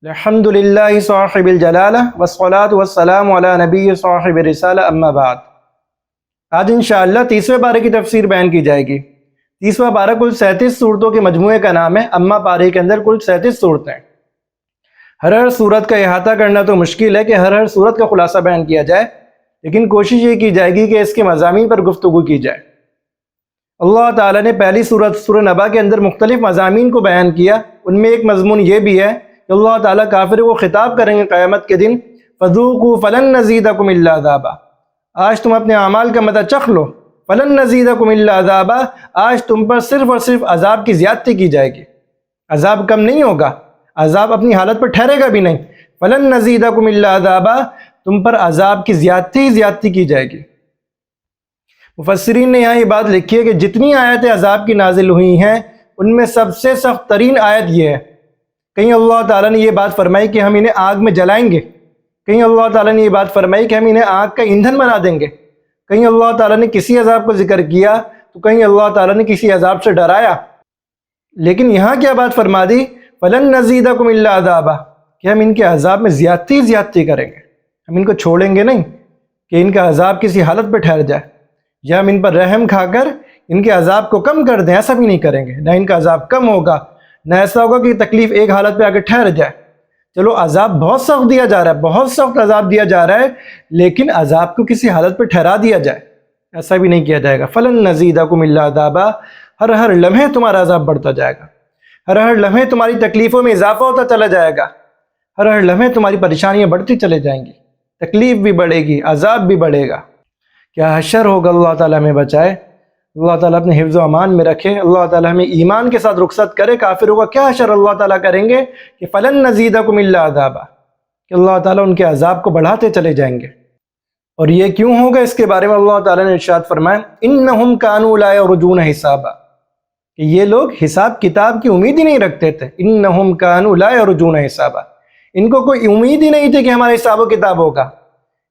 الحمدللہ صاحب الجلالہ والصلاة والسلام علی نبی صاحب الرسالہ اما بعد۔ آج انشاءاللہ 30ویں پارے کی تفسیر بیان کی جائے گی۔ 30واں پارہ کل 37 صورتوں کے مجموعے کا نام ہے۔ اما پارے کے اندر کل 37 صورتیں۔ ہر صورت کا احاطہ کرنا تو مشکل ہے کہ ہر صورت کا خلاصہ بیان کیا جائے، لیکن کوشش یہ کی جائے گی کہ اس کے مضامین پر گفتگو کی جائے۔ اللہ تعالیٰ نے پہلی صورت سورہ نبا کے اندر مختلف مضامین کو بیان کیا۔ ان میں ایک مضمون یہ بھی ہے کہ اللہ تعالیٰ کافروں کو خطاب کریں گے قیامت کے دن، فذوقوا فلن نزیدکم الا عذابا، آج تم اپنے اعمال کا مزہ چکھ لو، فلن نزیدکم الا عذابا، آج تم پر صرف اور صرف عذاب کی زیادتی کی جائے گی، عذاب کم نہیں ہوگا، عذاب اپنی حالت پر ٹھہرے گا بھی نہیں، فلن نزیدکم الا عذابا، تم پر عذاب کی زیادتی کی جائے گی۔ مفسرین نے یہاں یہ بات لکھی ہے کہ جتنی آیتیں عذاب کی نازل ہوئی ہیں ان میں سب سے سخت ترین آیت یہ ہے۔ کہیں اللہ تعالیٰ نے یہ بات فرمائی کہ ہم انہیں آگ میں جلائیں گے، کہیں اللہ تعالیٰ نے یہ بات فرمائی کہ ہم انہیں آگ کا ایندھن بنا دیں گے، کہیں اللہ تعالیٰ نے کسی عذاب کو ذکر کیا تو کہیں اللہ تعالیٰ نے کسی عذاب سے ڈرایا، لیکن یہاں کیا بات فرما دی، فلن نزیدکم الا عذابا، کہ ہم ان کے عذاب میں زیادتی کریں گے، ہم ان کو چھوڑیں گے نہیں کہ ان کا عذاب کسی حالت پہ ٹھہر جائے، یا ہم ان پر رحم کھا کر ان کے عذاب کو کم کر دیں، ایسا بھی نہیں کریں گے، نہ ان کا عذاب کم ہوگا، نہ ایسا ہوگا کہ تکلیف ایک حالت پہ آ کے ٹھہر جائے۔ چلو عذاب بہت سخت دیا جا رہا ہے، بہت سخت عذاب دیا جا رہا ہے، لیکن عذاب کو کسی حالت پہ ٹھہرا دیا جائے، ایسا بھی نہیں کیا جائے گا۔ فلن نزیدکم الا عذابا، ہر لمحے تمہارا عذاب بڑھتا جائے گا، ہر لمحے تمہاری تکلیفوں میں اضافہ ہوتا چلا جائے گا، ہر لمحے تمہاری پریشانیاں بڑھتی چلے جائیں گی، تکلیف بھی بڑھے گی، عذاب بھی بڑھے گا۔ کیا حشر ہوگا، اللہ تعالیٰ ہمیں بچائے، اللہ تعالیٰ اپنے حفظ و امان میں رکھے، اللہ تعالیٰ ہمیں ایمان کے ساتھ رخصت کرے۔ کافروں کا کیا حشر اللہ تعالیٰ کریں گے کہ فلن نزیدکم الا عذابا، کہ اللہ تعالیٰ ان کے عذاب کو بڑھاتے چلے جائیں گے۔ اور یہ کیوں ہوگا، اس کے بارے میں اللہ تعالیٰ نے ارشاد فرمایا، انہم کانوا لا یرجون حسابا، کہ یہ لوگ حساب کتاب کی امید ہی نہیں رکھتے تھے۔ انہم کانوا لا یرجون حسابا، ان کو کوئی امید ہی نہیں تھی کہ ہمارا حساب و کتاب ہوگا۔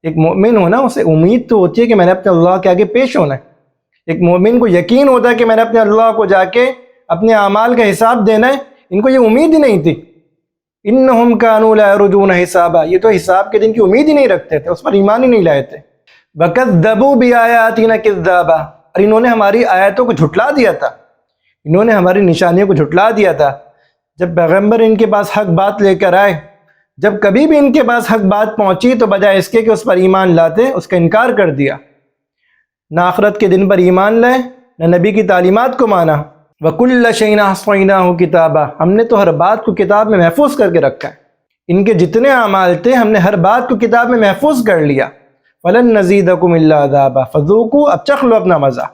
ایک مومن ہونا، اسے امید تو ہوتی ہے کہ میں نے اپنے اللہ کے آگے پیش ہونا ہے، ایک مومن کو یقین ہوتا ہے کہ میں نے اپنے اللہ کو جا کے اپنے اعمال کا حساب دینا ہے، ان کو یہ امید ہی نہیں تھی۔ انہم کانوا لا یرجون حسابا، یہ تو حساب کے دن کی امید ہی نہیں رکھتے تھے، اس پر ایمان ہی نہیں لائے تھے۔ وَكَذَّبُوا بِآيَاتِنَا كِذَّابًا، اور انہوں نے ہماری آیتوں کو جھٹلا دیا تھا، انہوں نے ہماری نشانیوں کو جھٹلا دیا تھا۔ جب پیغمبر ان کے پاس حق بات لے کر آئے، جب کبھی بھی ان کے پاس حق بات پہنچی تو بجائے اس کے کہ اس پر ایمان لاتے، اس کا انکار کر دیا۔ نہ آخرت کے دن پر ایمان لائے، نہ نبی کی تعلیمات کو مانا۔ وَكُلَّ شَيْءٍ أَحْصَيْنَاهُ كِتَابًا، ہم نے تو ہر بات کو کتاب میں محفوظ کر کے رکھا ہے، ان کے جتنے اعمال تھے ہم نے ہر بات کو کتاب میں محفوظ کر لیا۔ فَلَن نَزِيدَكُمْ إِلَّا عَذَابًا، فَذُوقُوا، اب چکھ لو اپنا مزہ،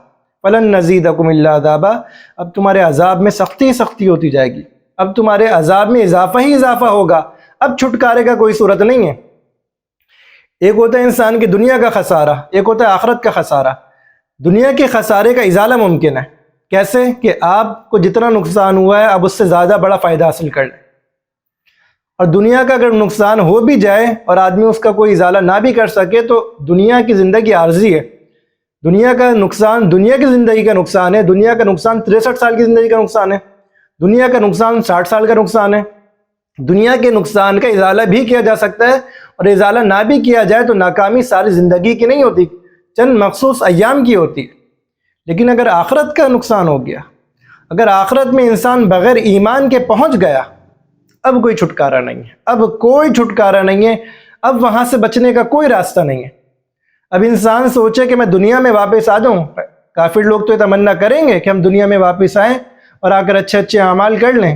فَلَن نَزِيدَكُمْ إِلَّا عَذَابًا، اب تمہارے عذاب میں سختی ہوتی جائے گی، اب تمہارے عذاب میں اضافہ ہی اضافہ ہوگا، اب چھٹکارے کا کوئی صورت نہیں ہے۔ ایک ہوتا ہے انسان کی دنیا کا خسارہ، ایک ہوتا ہے آخرت کا خسارہ۔ دنیا کے خسارے کا ازالہ ممکن ہے، کیسے کہ آپ کو جتنا نقصان ہوا ہے اب اس سے زیادہ بڑا فائدہ حاصل کر لیں، اور دنیا کا اگر نقصان ہو بھی جائے اور آدمی اس کا کوئی ازالہ نہ بھی کر سکے تو دنیا کی زندگی عارضی ہے، دنیا کا نقصان دنیا کی زندگی کا نقصان ہے، دنیا کا نقصان 63 سال کی زندگی کا نقصان ہے، دنیا کا نقصان 60 سال کا نقصان ہے۔ دنیا کے نقصان کا ازالہ بھی کیا جا سکتا ہے، اور ازالہ نہ بھی کیا جائے تو ناکامی ساری زندگی کی نہیں ہوتی، چند مخصوص ایام کی ہوتی۔ لیکن اگر آخرت کا نقصان ہو گیا، اگر آخرت میں انسان بغیر ایمان کے پہنچ گیا، اب کوئی چھٹکارا نہیں ہے، اب کوئی چھٹکارا نہیں ہے، اب وہاں سے بچنے کا کوئی راستہ نہیں ہے۔ اب انسان سوچے کہ میں دنیا میں واپس آ جاؤں، کافر لوگ تو یہ تمنا کریں گے کہ ہم دنیا میں واپس آئیں اور آ کر اچھے اعمال کر لیں،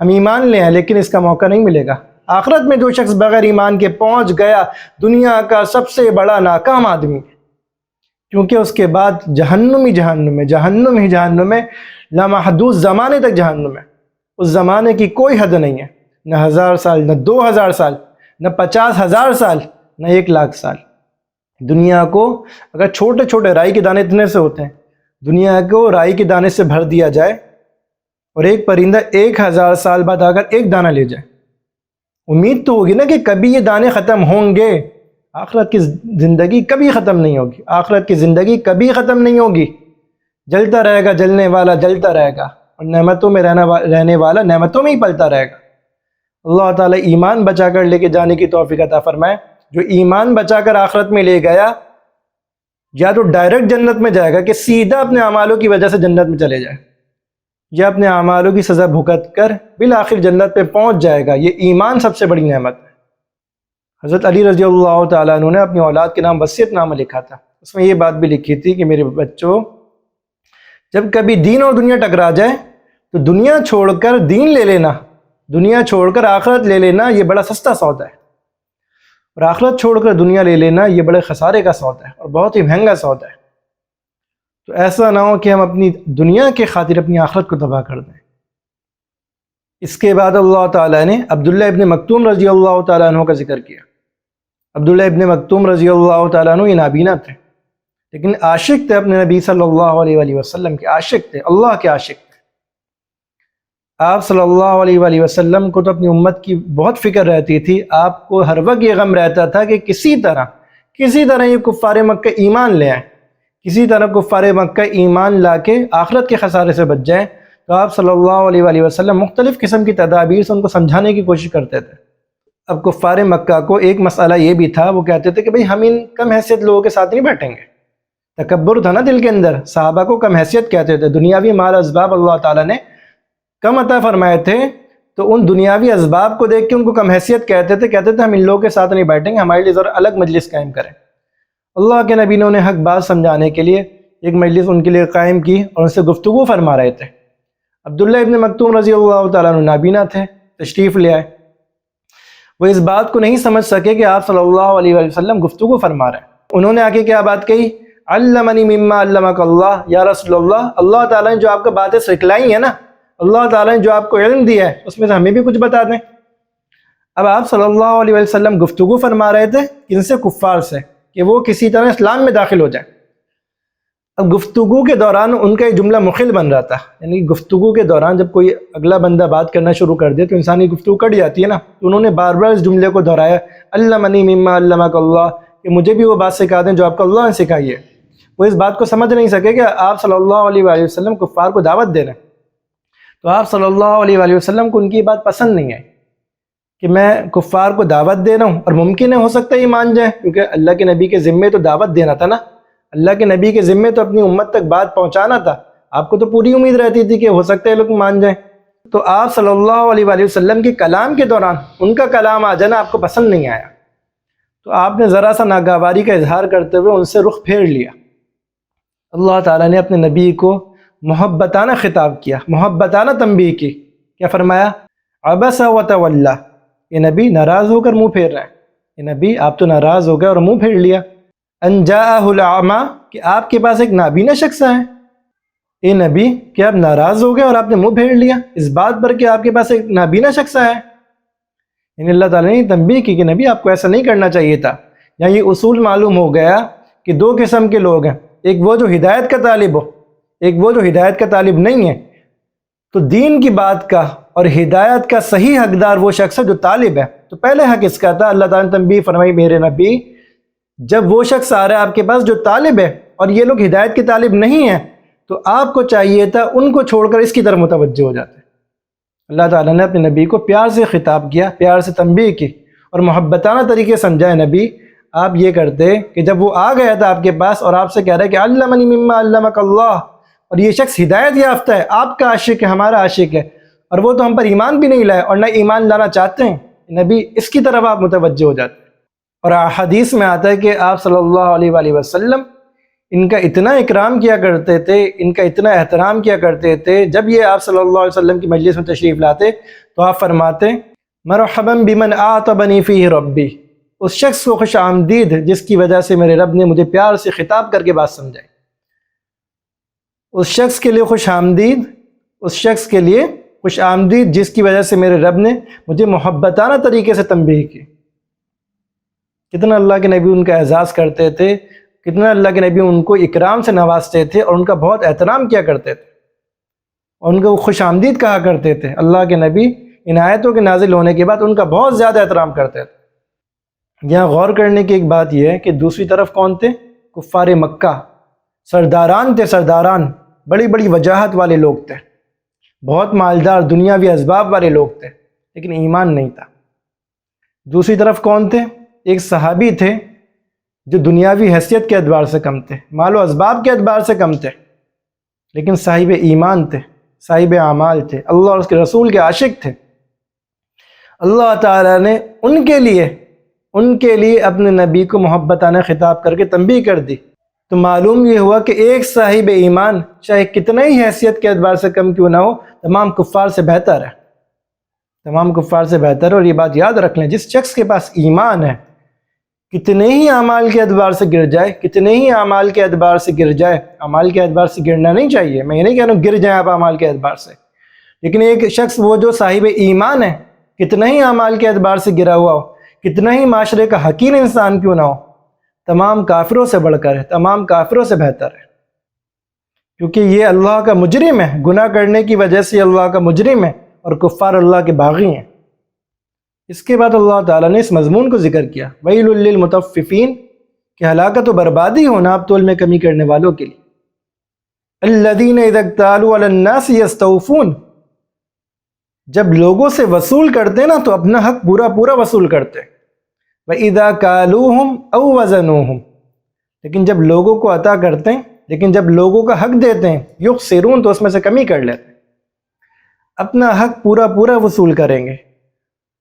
ہم ایمان لیں، لیکن اس کا موقع نہیں ملے گا۔ آخرت میں جو شخص بغیر ایمان کے پہنچ گیا، دنیا کا سب سے بڑا ناکام آدمی، کیونکہ اس کے بعد جہنم ہی جہنم ہے، لامحدود زمانے تک جہنم ہے۔ اس زمانے کی کوئی حد نہیں ہے، نہ 1000 سال، نہ 2000 سال، نہ 50,000 سال، نہ 1,00,000 سال۔ دنیا کو اگر چھوٹے چھوٹے رائی کے دانے اتنے سے ہوتے ہیں، دنیا کو رائی کے دانے سے بھر دیا جائے اور ایک پرندہ 1000 سال بعد آ کر ایک دانہ لے جائے، امید تو ہوگی نا کہ کبھی یہ دانے ختم ہوں گے۔ آخرت کی زندگی کبھی ختم نہیں ہوگی، آخرت کی زندگی کبھی ختم نہیں ہوگی، جلتا رہے گا، جلنے والا جلتا رہے گا، اور نعمتوں میں رہنے والا نعمتوں میں ہی پلتا رہے گا۔ اللہ تعالیٰ ایمان بچا کر لے کے جانے کی توفیق عطا فرمائے۔ جو ایمان بچا کر آخرت میں لے گیا یا تو ڈائریکٹ جنت میں جائے گا کہ سیدھا اپنے اعمالوں کی وجہ سے جنت میں چلے جائے، یا اپنے اعمالوں کی سزا بھگت کر بالآخر جنت پہ پہنچ جائے گا۔ یہ ایمان سب سے بڑی نعمت ہے۔ حضرت علی رضی اللہ تعالیٰ عنہ نے اپنی اولاد کے نام وصیت نامہ لکھا تھا، اس میں یہ بات بھی لکھی تھی کہ میرے بچوں، جب کبھی دین اور دنیا ٹکرا جائے تو دنیا چھوڑ کر دین لے لینا، دنیا چھوڑ کر آخرت لے لینا، یہ بڑا سستا سودا ہے، اور آخرت چھوڑ کر دنیا لے لینا یہ بڑے خسارے کا سودا ہے اور بہت ہی مہنگا سودا ہے۔ تو ایسا نہ ہو کہ ہم اپنی دنیا کے خاطر اپنی آخرت کو تباہ کر دیں۔ اس کے بعد اللہ تعالیٰ نے عبداللہ ابن مکتوم رضی اللہ تعالیٰ عنہ کا ذکر کیا۔ عبداللہ ابن مکتوم رضی اللہ تعالیٰ عنہ یہ نابینا تھے، لیکن عاشق تھے اپنے نبی صلی اللہ علیہ وآلہ وسلم کے، عاشق تھے، اللہ کے عاشق تھے۔ آپ صلی اللہ علیہ وآلہ وسلم کو تو اپنی امت کی بہت فکر رہتی تھی، آپ کو ہر وقت یہ غم رہتا تھا کہ کسی طرح یہ کفار مکہ ایمان لے آئیں، کسی طرح کفار مکہ ایمان لا کے آخرت کے خسارے سے بچ جائیں۔ تو آپ صلی اللہ علیہ وآلہ وسلم مختلف قسم کی تدابیر سے ان کو سمجھانے کی کوشش کرتے تھے۔ اب کفار مکہ کو ایک مسئلہ یہ بھی تھا، وہ کہتے تھے کہ بھئی ہم ان کم حیثیت لوگوں کے ساتھ نہیں بیٹھیں گے۔ تکبر تھا نا دل کے اندر، صحابہ کو کم حیثیت کہتے تھے، دنیاوی مال اسباب اللہ تعالیٰ نے کم عطا فرمائے تھے، تو ان دنیاوی اسباب کو دیکھ کے ان کو کم حیثیت کہتے تھے ہم ان لوگوں کے ساتھ نہیں بیٹھیں گے، ہمارے لیے ذرا الگ مجلس قائم کریں۔ اللہ کے نبی نے انہیں حق بات سمجھانے کے لیے ایک مجلس ان کے لیے قائم کی اور ان سے گفتگو فرما رہے تھے۔ عبداللہ ابن مکتوم رضی اللہ تعالیٰ عنہ نابینا تھے، تشریف لے آئے۔ وہ اس بات کو نہیں سمجھ سکے کہ آپ صلی اللہ علیہ وآلہ وسلم گفتگو فرما رہے ہیں۔ انہوں نے آ کے کیا بات کہی؟ علمنی مما علمک اللہ، یا رسول اللہ، اللہ تعالیٰ نے جو آپ کو باتیں سکھلائی ہیں نا، اللہ تعالیٰ نے جو آپ کو علم دیا ہے اس میں سے ہمیں بھی کچھ بتا دیں۔ اب آپ صلی اللہ علیہ وسلم گفتگو فرما رہے تھے کن سے؟ کفار سے، کہ وہ کسی طرح اسلام میں داخل ہو جائیں۔ اب گفتگو کے دوران ان کا ایک جملہ مخل بن رہا تھا، یعنی گفتگو کے دوران جب کوئی اگلا بندہ بات کرنا شروع کر دے تو انسانی گفتگو کٹ جاتی ہے نا، تو انہوں نے بار بار اس جملے کو دہرایا، علمنی مما علمک اللہ، کہ مجھے بھی وہ بات سکھا دیں جو آپ کو اللہ نے سکھائی ہے۔ وہ اس بات کو سمجھ نہیں سکے کہ آپ صلی اللہ علیہ وآلہ وسلم کفار کو دعوت دے رہے ہیں۔ تو آپ صلی اللہ علیہ وآلہ وسلم کو ان کی بات پسند نہیں ہے کہ میں کفار کو دعوت دے رہا ہوں، اور ممکن ہے ہو سکتا ہے یہ مان جائیں، کیونکہ اللہ کے نبی کے ذمے تو دعوت دینا تھا نا، اللہ کے نبی کے ذمے تو اپنی امت تک بات پہنچانا تھا۔ آپ کو تو پوری امید رہتی تھی کہ ہو سکتا ہے لوگ مان جائیں۔ تو آپ صلی اللہ علیہ وآلہ وسلم کے کلام کے دوران ان کا کلام آ جانا آپ کو پسند نہیں آیا، تو آپ نے ذرا سا ناگواری کا اظہار کرتے ہوئے ان سے رخ پھیر لیا۔ اللہ تعالیٰ نے اپنے نبی کو محبتانہ خطاب کیا، محبتانہ تنبیہ کی۔ کیا فرمایا؟ عبس وتولی، یہ نبی ناراض ہو کر منہ پھیر رہے ہیں، یہ نبی آپ تو ناراض ہو گئے اور منہ پھیر لیا۔ ان جاءہ الاعمی، کہ آپ کے پاس ایک نابینا شخص ہے، اے نبی کہ آپ ناراض ہو گئے اور آپ نے منہ پھیر لیا اس بات پر کہ آپ کے پاس ایک نابینا شخص ہے۔ یعنی اللہ تعالیٰ نے تنبیہ کی کہ نبی آپ کو ایسا نہیں کرنا چاہیے تھا۔ یہاں یہ اصول معلوم ہو گیا کہ دو قسم کے لوگ ہیں، ایک وہ جو ہدایت کا طالب ہو، ایک وہ جو ہدایت کا طالب نہیں ہے۔ تو دین کی بات کا اور ہدایت کا صحیح حقدار وہ شخص ہے جو طالب ہے۔ تو پہلے حق اس کا تھا، اللہ تعالیٰ نے تنبیہ فرمائی میرے نبی جب وہ شخص آ رہا ہے آپ کے پاس جو طالب ہے اور یہ لوگ ہدایت کے طالب نہیں ہیں، تو آپ کو چاہیے تھا ان کو چھوڑ کر اس کی طرف متوجہ ہو جاتے۔ اللہ تعالیٰ نے اپنے نبی کو پیار سے خطاب کیا، پیار سے تنبیہ کی اور محبتانہ طریقے سمجھائے۔ نبی آپ یہ کرتے کہ جب وہ آ گیا تھا آپ کے پاس اور آپ سے کہہ رہا ہے کہ علمنی مما علمک اللہ، اور یہ شخص ہدایت یافتہ ہے، آپ کا عاشق ہے، ہمارا عاشق ہے، اور وہ تو ہم پر ایمان بھی نہیں لائے اور نہ ایمان لانا چاہتے ہیں، نبی اس کی طرف آپ متوجہ ہو جاتے ہیں۔ اور حدیث میں آتا ہے کہ آپ صلی اللہ علیہ وآلہ وسلم ان کا اتنا اکرام کیا کرتے تھے، ان کا اتنا احترام کیا کرتے تھے، جب یہ آپ صلی اللہ علیہ وسلم کی مجلس میں تشریف لاتے تو آپ فرماتے مرحبا بمن اعطبنی فیہ ربی، اس شخص کو خوش آمدید جس کی وجہ سے میرے رب نے مجھے پیار سے خطاب کر کے بات سمجھائی۔ اس شخص کے لیے خوش آمدید، اس شخص کے لیے خوش آمدید جس کی وجہ سے میرے رب نے مجھے محبتانہ طریقے سے تنبیہ کی۔ کتنا اللہ کے نبی ان کا اعزاز کرتے تھے، کتنا اللہ کے نبی ان کو اکرام سے نوازتے تھے اور ان کا بہت احترام کیا کرتے تھے اور ان کو خوش آمدید کہا کرتے تھے۔ اللہ کے نبی ان آیتوں کے نازل ہونے کے بعد ان کا بہت زیادہ احترام کرتے تھے۔ یہاں غور کرنے کی ایک بات یہ ہے کہ دوسری طرف کون تھے؟ کفار مکہ، سرداران تھے، سرداران، بڑی بڑی وجاہت والے لوگ تھے، بہت مالدار دنیاوی اسباب والے لوگ تھے، لیکن ایمان نہیں تھا۔ دوسری طرف کون تھے؟ ایک صحابی تھے جو دنیاوی حیثیت کے اعتبار سے کم تھے، مال و اسباب کے اعتبار سے کم تھے، لیکن صاحب ایمان تھے، صاحب اعمال تھے، اللہ اور اس کے رسول کے عاشق تھے۔ اللہ تعالیٰ نے ان کے لیے اپنے نبی کو محبتانہ خطاب کر کے تنبیہ کر دی۔ تو معلوم یہ ہوا کہ ایک صاحب ایمان چاہے کتنا ہی حیثیت کے اعتبار سے کم کیوں نہ ہو، تمام کفار سے بہتر ہے، تمام کفار سے بہتر ہے۔ اور یہ بات یاد رکھ لیں، جس شخص کے پاس ایمان ہے، کتنے ہی اعمال کے اعتبار سے گر جائے، کتنے ہی اعمال کے اعتبار سے گر جائے، اعمال کے اعتبار سے گرنا نہیں چاہیے، میں یہ نہیں کہہ رہا ہوں گر جائیں آپ اعمال کے اعتبار سے، لیکن ایک شخص وہ جو صاحب ایمان ہے، کتنا ہی اعمال کے اعتبار سے گرا ہوا ہو، کتنا ہی معاشرے کا حقیر انسان کیوں نہ ہو، تمام کافروں سے بڑھ کر ہے، تمام کافروں سے بہتر ہے، کیونکہ یہ اللہ کا مجرم ہے، گناہ کرنے کی وجہ سے اللہ کا مجرم ہے، اور کفار اللہ کے باغی ہیں۔ اس کے بعد اللہ تعالیٰ نے اس مضمون کو ذکر کیا، ویل للمطففین، کہ ہلاکت و بربادی ہو ناپ تول میں کمی کرنے والوں کے لیے، الذین اذا اکتالوا علی الناس یستوفون، جب لوگوں سے وصول کرتے نا تو اپنا حق پورا پورا وصول کرتے، وَإِذَا كَالُوهُمْ أَوْ وَزَنُوهُمْ، لیکن جب لوگوں کو عطا کرتے ہیں، لیکن جب لوگوں کا حق دیتے ہیں، یخسرون، تو اس میں سے کمی کر لیتے ہیں، اپنا حق پورا پورا وصول کریں گے،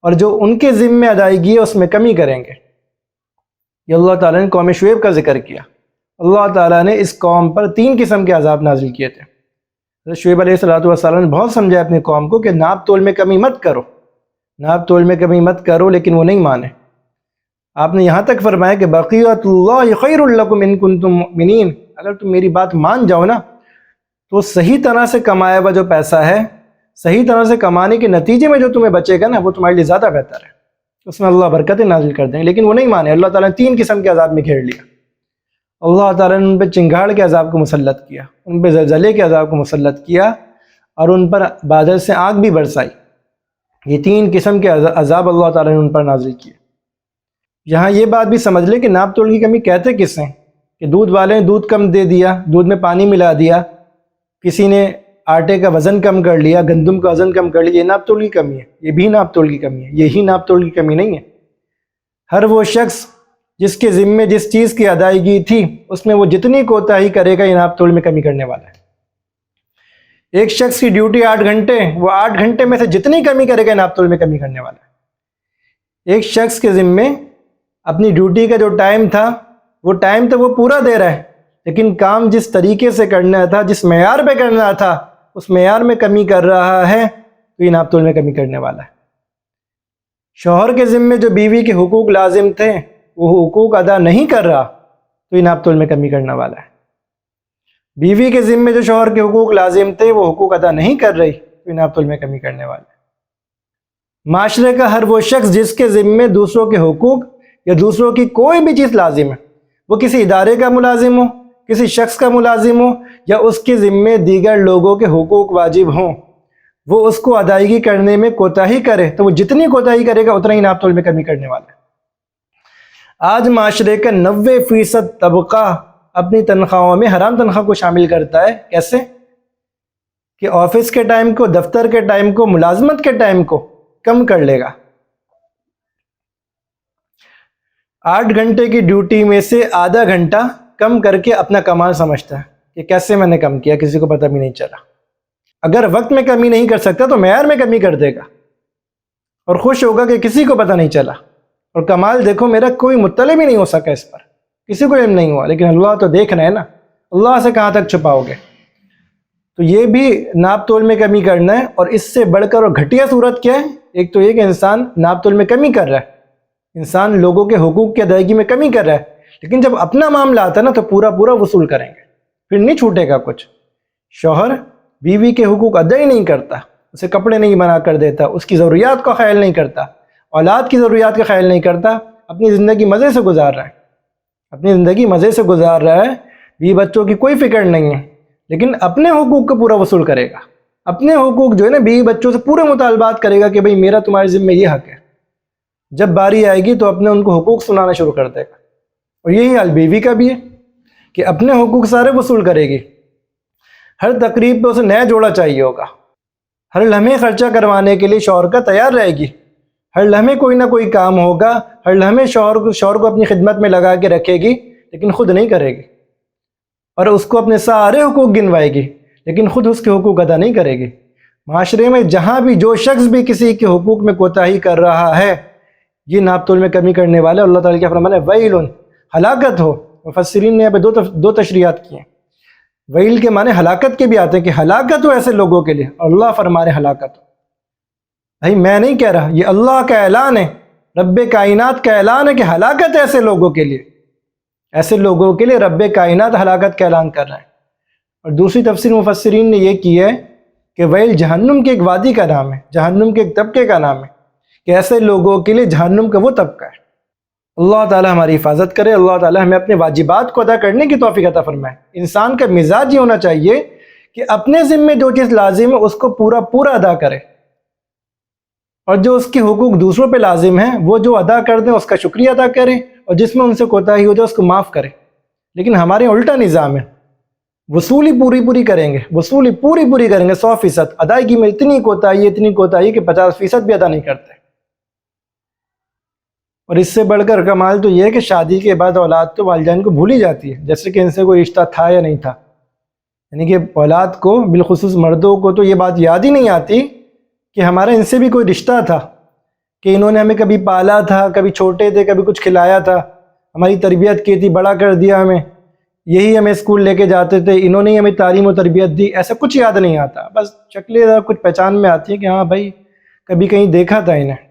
اور جو ان کے ذمہ ادائیگی ہے اس میں کمی کریں گے۔ یہ اللہ تعالیٰ نے قوم شعیب کا ذکر کیا۔ اللہ تعالیٰ نے اس قوم پر 3 قسم کے عذاب نازل کیے تھے۔ حضرت شعیب علیہ السلام نے بہت سمجھایا اپنی قوم کو کہ ناپ تول میں کمی مت کرو، ناپ تول میں کمی مت کرو، لیکن وہ نہیں مانے۔ آپ نے یہاں تک فرمایا کہ بقیت اللہ خیر لکم ان کنتم مؤمنین، اگر تم میری بات مان جاؤ نا تو صحیح طرح سے کمایا ہوا جو پیسہ ہے، صحیح طرح سے کمانے کے نتیجے میں جو تمہیں بچے گا نا، وہ تمہارے لیے زیادہ بہتر ہے، اس میں اللہ برکتیں نازل کر دیں گے۔ لیکن وہ نہیں مانے، اللہ تعالیٰ نے 3 قسم کے عذاب میں گھیر لیا۔ اللہ تعالیٰ نے ان پہ چنگاڑ کے عذاب کو مسلط کیا، ان پہ زلزلے کے عذاب کو مسلط کیا، اور ان پر بادل سے آگ بھی برسائی۔ یہ 3 قسم کے عذاب اللہ تعالیٰ نے ان پر نازل کیے۔ یہاں یہ بات بھی سمجھ لیں کہ ناپ تول کی کمی کہتے کس ہیں، کہ دودھ والے نے دودھ کم دے دیا، دودھ میں پانی ملا دیا، کسی نے آٹے کا وزن کم کر لیا، گندم کا وزن کم کر لیا، یہ ناپ تول کی کمی ہے، یہ بھی ناپ تول کی کمی ہے، یہی ناپ تول کی کمی نہیں ہے۔ ہر وہ شخص جس کے ذمے جس چیز کی ادائیگی تھی، اس میں وہ جتنی کوتاہی کرے گا، یہ ناپ تول میں کمی کرنے والا ہے۔ ایک شخص کی ڈیوٹی 8 گھنٹے، وہ 8 گھنٹے میں سے جتنی کمی کرے گا، ناپ تول میں کمی کرنے والا ہے۔ ایک شخص کے ذمے اپنی ڈیوٹی کا جو ٹائم تھا، وہ ٹائم تو وہ پورا دے رہا ہے، لیکن کام جس طریقے سے کرنا تھا، جس معیار پہ کرنا تھا، اس معیار میں کمی کر رہا ہے، تو یہ ناپ تول میں کمی کرنے والا ہے۔ شوہر کے ذمے جو بیوی کے حقوق لازم تھے، وہ حقوق ادا نہیں کر رہا، تو یہ ناپ تول میں کمی کرنے والا ہے۔ بیوی کے ذمے جو شوہر کے حقوق لازم تھے، وہ حقوق ادا نہیں کر رہی، تو یہ ناپ تول میں کمی کرنے والا ہے۔ معاشرے کا ہر وہ شخص جس کے ذمے دوسروں کے حقوق یا دوسروں کی کوئی بھی چیز لازم ہے، وہ کسی ادارے کا ملازم ہو، کسی شخص کا ملازم ہو، یا اس کے ذمے دیگر لوگوں کے حقوق واجب ہوں، وہ اس کو ادائیگی کرنے میں کوتاہی کرے، تو وہ جتنی کوتاہی کرے گا اتنا ہی ناپ تول میں کمی کرنے والا ہے۔ آج معاشرے کا 90% طبقہ اپنی تنخواہوں میں حرام تنخواہ کو شامل کرتا ہے۔ کیسے؟ کہ آفس کے ٹائم کو، دفتر کے ٹائم کو، ملازمت کے ٹائم کو کم کر لے گا۔ 8 گھنٹے کی ڈیوٹی میں سے آدھا گھنٹہ کم کر کے اپنا کمال سمجھتا ہے کہ کیسے میں نے کم کیا، کسی کو پتہ بھی نہیں چلا۔ اگر وقت میں کمی نہیں کر سکتا تو معیار میں کمی کر دے گا، اور خوش ہوگا کہ کسی کو پتہ نہیں چلا، اور کمال دیکھو میرا کوئی مطلع بھی نہیں ہو سکا، اس پر کسی کو علم نہیں ہوا، لیکن اللہ تو دیکھ رہے ہیں نا، اللہ سے کہاں تک چھپاؤ گے؟ تو یہ بھی ناپ تول میں کمی کرنا ہے۔ اور اس سے بڑھ کر اور گھٹیا صورت کیا ہے؟ ایک تو یہ کہ انسان ناپ تول میں کمی کر رہا ہے، انسان لوگوں کے حقوق کی ادائیگی میں کمی کر رہا ہے، لیکن جب اپنا معاملہ آتا ہے نا تو پورا پورا وصول کریں گے، پھر نہیں چھوٹے گا کچھ۔ شوہر بیوی کے حقوق ادا ہی نہیں کرتا، اسے کپڑے نہیں بنا کر دیتا، اس کی ضروریات کا خیال نہیں کرتا، اولاد کی ضروریات کا خیال نہیں کرتا، اپنی زندگی مزے سے گزار رہا ہے، اپنی زندگی مزے سے گزار رہا ہے، بیوی بچوں کی کوئی فکر نہیں ہے، لیکن اپنے حقوق کو پورا وصول کرے گا، اپنے حقوق جو ہے نا بیوی بچوں سے پورے مطالبات کرے گا کہ بھئی میرا تمہارے ذمہ یہ حق ہے۔ جب باری آئے گی تو اپنے ان کو حقوق سنانا شروع کر دے گا، اور یہی حال بیوی کا بھی ہے کہ اپنے حقوق سارے وصول کرے گی۔ ہر تقریب پہ اسے نیا جوڑا چاہیے ہوگا، ہر لمحے خرچہ کروانے کے لیے شوہر کا تیار رہے گی، ہر لمحے کوئی نہ کوئی کام ہوگا، ہر لمحے شوہر کو اپنی خدمت میں لگا کے رکھے گی لیکن خود نہیں کرے گی، اور اس کو اپنے سارے حقوق گنوائے گی لیکن خود اس کے حقوق ادا نہیں کرے گی۔ معاشرے میں جہاں بھی جو شخص بھی کسی کے حقوق میں کوتاہی کر رہا ہے، یہ ناپ تول میں کمی کرنے والے، اللہ تعالیٰ کیا فرمانا ہے، ویل، ہلاکت ہو۔ مفسرین نے یہاں پہ دو تشریحات کی ہیں۔ ویل کے معنی ہلاکت کے بھی آتے ہیں کہ ہلاکت ہو ایسے لوگوں کے لیے، اور اللہ فرما رہے ہلاکت ہو۔ بھائی میں نہیں کہہ رہا، یہ اللہ کا اعلان ہے، رب کائنات کا اعلان ہے کہ ہلاکت ہے ایسے لوگوں کے لیے، ایسے لوگوں کے لیے رب کائنات ہلاکت کا اعلان کر رہا ہے۔ اور دوسری تفسیر مفسرین نے یہ کی ہے کہ ویل جہنم کے ایک وادی کا نام ہے، جہنم کے ایک طبقے کا نام ہے، کہ ایسے لوگوں کے لیے جہنم کا وہ طبقہ ہے۔ اللہ تعالی ہماری حفاظت کرے، اللہ تعالی ہمیں اپنے واجبات کو ادا کرنے کی توفیق عطا فرمائے۔ انسان کا مزاج یہ ہونا چاہیے کہ اپنے ذمے جو چیز لازم ہے اس کو پورا ادا کرے، اور جو اس کے حقوق دوسروں پہ لازم ہیں وہ جو ادا کر دیں اس کا شکریہ ادا کریں، اور جس میں ان سے کوتاہی ہو جائے اس کو معاف کریں۔ لیکن ہمارے الٹا نظام ہے، وصولی پوری کریں گے، وصولی پوری کریں گے 100%، ادائیگی میں اتنی کوتاہی کہ 50% بھی ادا نہیں کرتے۔ اور اس سے بڑھ کر کمال تو یہ ہے کہ شادی کے بعد اولاد تو والدین کو بھول ہی جاتی ہے، جیسے کہ ان سے کوئی رشتہ تھا یا نہیں تھا، یعنی کہ اولاد کو، بالخصوص مردوں کو تو یہ بات یاد ہی نہیں آتی کہ ہمارا ان سے بھی کوئی رشتہ تھا، کہ انہوں نے ہمیں کبھی پالا تھا، کبھی چھوٹے تھے کبھی کچھ کھلایا تھا، ہماری تربیت کی تھی، بڑا کر دیا ہمیں، یہی ہمیں اسکول لے کے جاتے تھے، انہوں نے ہمیں تعلیم و تربیت دی، ایسا کچھ یاد نہیں آتا۔ بس شکلیں کچھ پہچان میں آتی ہے کہ ہاں بھائی کبھی کہیں دیکھا تھا انہیں۔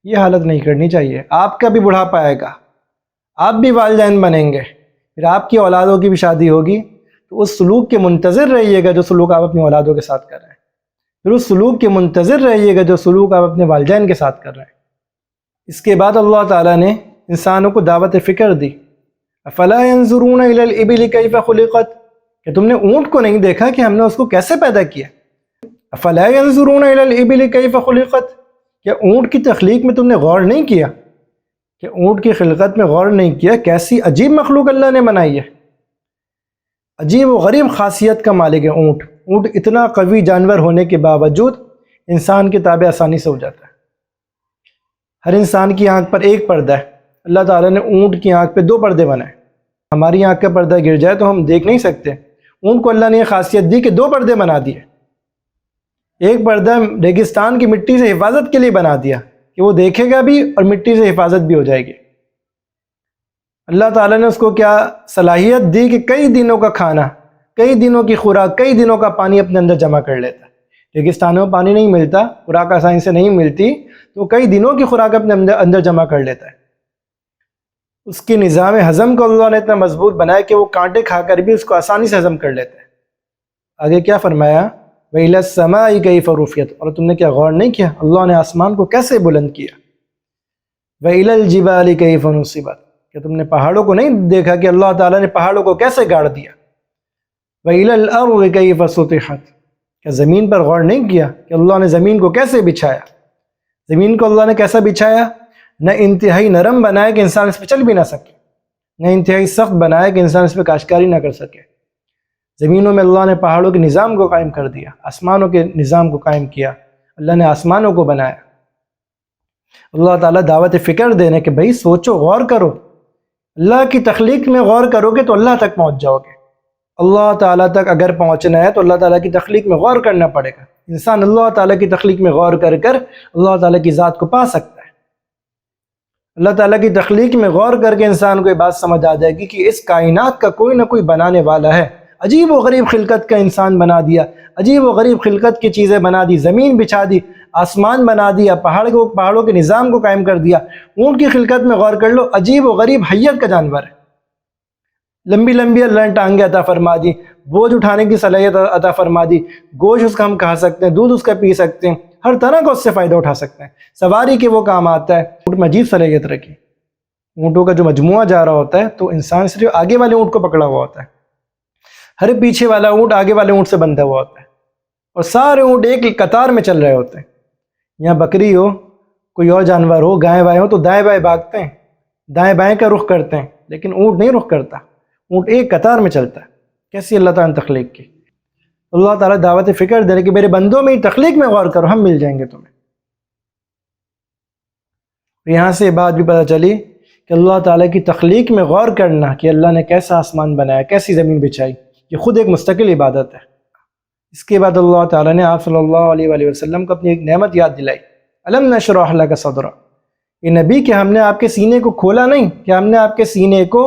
یہ حالت نہیں کرنی چاہیے۔ آپ کا بھی بڑھاپا آئے گا، آپ بھی والدین بنیں گے، پھر آپ کی اولادوں کی بھی شادی ہوگی، تو اس سلوک کے منتظر رہیے گا جو سلوک آپ اپنی اولادوں کے ساتھ کر رہے ہیں، پھر اس سلوک کے منتظر رہیے گا جو سلوک آپ اپنے والدین کے ساتھ کر رہے ہیں۔ اس کے بعد اللہ تعالیٰ نے انسانوں کو دعوت فکر دی۔ افلا ينظرون الى الابل كيف خلقت، کہ تم نے اونٹ کو نہیں دیکھا کہ ہم نے اس کو کیسے پیدا کیا۔ افلا ينظرون الى الابل كيف خلقت، کیا اونٹ کی تخلیق میں تم نے غور نہیں کیا، کہ اونٹ کی خلقت میں غور نہیں کیا، کیسی عجیب مخلوق اللہ نے بنائی ہے، عجیب و غریب خاصیت کا مالک ہے اونٹ۔ اونٹ اتنا قوی جانور ہونے کے باوجود انسان کے تابع آسانی سے ہو جاتا ہے۔ ہر انسان کی آنکھ پر ایک پردہ ہے، اللہ تعالیٰ نے اونٹ کی آنکھ پہ 2 پردے بنائے۔ ہماری آنکھ کا پردہ گر جائے تو ہم دیکھ نہیں سکتے، اونٹ کو اللہ نے یہ خاصیت دی کہ 2 پردے بنا دیے۔ ایک پردہ ریگستان کی مٹی سے حفاظت کے لیے بنا دیا کہ وہ دیکھے گا بھی اور مٹی سے حفاظت بھی ہو جائے گی۔ اللہ تعالیٰ نے اس کو کیا صلاحیت دی کہ کئی دنوں کا کھانا، کئی دنوں کی خوراک، کئی دنوں کا پانی اپنے اندر جمع کر لیتا ہے۔ ریگستانوں میں پانی نہیں ملتا، خوراک آسانی سے نہیں ملتی، تو کئی دنوں کی خوراک اپنے اندر جمع کر لیتا ہے۔ اس کی نظام ہضم کو اللہ نے اتنا مضبوط بنایا کہ وہ کانٹے کھا کر بھی اس کو آسانی سے ہضم کر لیتا ہے۔ آگے کیا فرمایا، وَإِلَى السَّمَاءِ كَيْفَ رُفِعَتْ، اور تم نے کیا غور نہیں کیا اللہ نے آسمان کو کیسے بلند کیا۔ وَإِلَى الْجِبَالِ كَيْفَ نُصِبَتْ، کہ تم نے پہاڑوں کو نہیں دیکھا کہ اللہ تعالیٰ نے پہاڑوں کو کیسے گاڑ دیا۔ وَإِلَى الْأَرْضِ كَيْفَ سُطِحَتْ، کہ زمین پر غور نہیں کیا کہ اللہ نے زمین کو کیسے بچھایا۔ زمین کو اللہ نے کیسا بچھایا، نہ انتہائی نرم بنایا کہ انسان اس پہ چل بھی نہ سکے، نہ انتہائی سخت بنایا کہ انسان اس پہ کاشتکاری نہ کر سکے۔ زمینوں میں اللہ نے پہاڑوں کے نظام کو قائم کر دیا، آسمانوں کے نظام کو قائم کیا، اللہ نے آسمانوں کو بنایا۔ اللہ تعالیٰ دعوت فکر دینے کہ بھائی سوچو، غور کرو، اللہ کی تخلیق میں غور کرو گے تو اللہ تک پہنچ جاؤ گے۔ اللہ تعالیٰ تک اگر پہنچنا ہے تو اللہ تعالیٰ کی تخلیق میں غور کرنا پڑے گا۔ انسان اللہ تعالیٰ کی تخلیق میں غور کر اللہ تعالیٰ کی ذات کو پا سکتا ہے۔ اللہ تعالیٰ کی تخلیق میں غور کر کے انسان کو یہ بات سمجھ آ جائے گی کہ اس کائنات کا کوئی نہ کوئی بنانے والا ہے۔ عجیب و غریب خلقت کا انسان بنا دیا، عجیب و غریب خلقت کی چیزیں بنا دی، زمین بچھا دی، آسمان بنا دیا، پہاڑوں کے نظام کو قائم کر دیا۔ اونٹ کی خلقت میں غور کر لو، عجیب و غریب حیت کا جانور ہے، لمبی لمبی اللہ نے ٹانگیں عطا فرما دی، بوجھ اٹھانے کی صلاحیت عطا فرما دی، گوشت اس کا ہم کھا سکتے ہیں، دودھ اس کا پی سکتے ہیں، ہر طرح کا اس سے فائدہ اٹھا سکتے ہیں، سواری کے وہ کام آتا ہے۔ اونٹ میں عجیب صلاحیت رکھی، اونٹوں کا جو مجموعہ جا رہا ہوتا ہے تو انسان صرف آگے والے اونٹ کو پکڑا ہوا ہوتا ہے، ہر پیچھے والا اونٹ آگے والے اونٹ سے بندھا ہوا ہوتا ہے، اور سارے اونٹ ایک قطار میں چل رہے ہوتے ہیں۔ یہاں بکری ہو، کوئی اور جانور ہو، گائے بائیں ہو تو دائیں بائیں بھاگتے ہیں، دائیں بائیں کا رخ کرتے ہیں، لیکن اونٹ نہیں رخ کرتا، اونٹ ایک قطار میں چلتا ہے۔ کیسی اللہ تعالیٰ نے تخلیق کی۔ اللہ تعالیٰ دعوت فکر دے رہے کہ میرے بندوں میں تخلیق میں غور کرو، ہم مل جائیں گے تمہیں۔ یہاں سے یہ بات بھی پتہ چلی کہ اللہ تعالیٰ کی تخلیق میں غور کرنا، کہ اللہ نے کیسا آسمان بنایا، کیسی زمین بچھائی، یہ خود ایک مستقل عبادت ہے۔ اس کے بعد اللہ تعالیٰ نے آپ صلی اللہ علیہ وآلہ وسلم کو اپنی ایک نعمت یاد دلائی، الم نشرح لک صدرک، یہ نبی کہ ہم نے آپ کے سینے کو کھولا نہیں، کہ ہم نے آپ کے سینے کو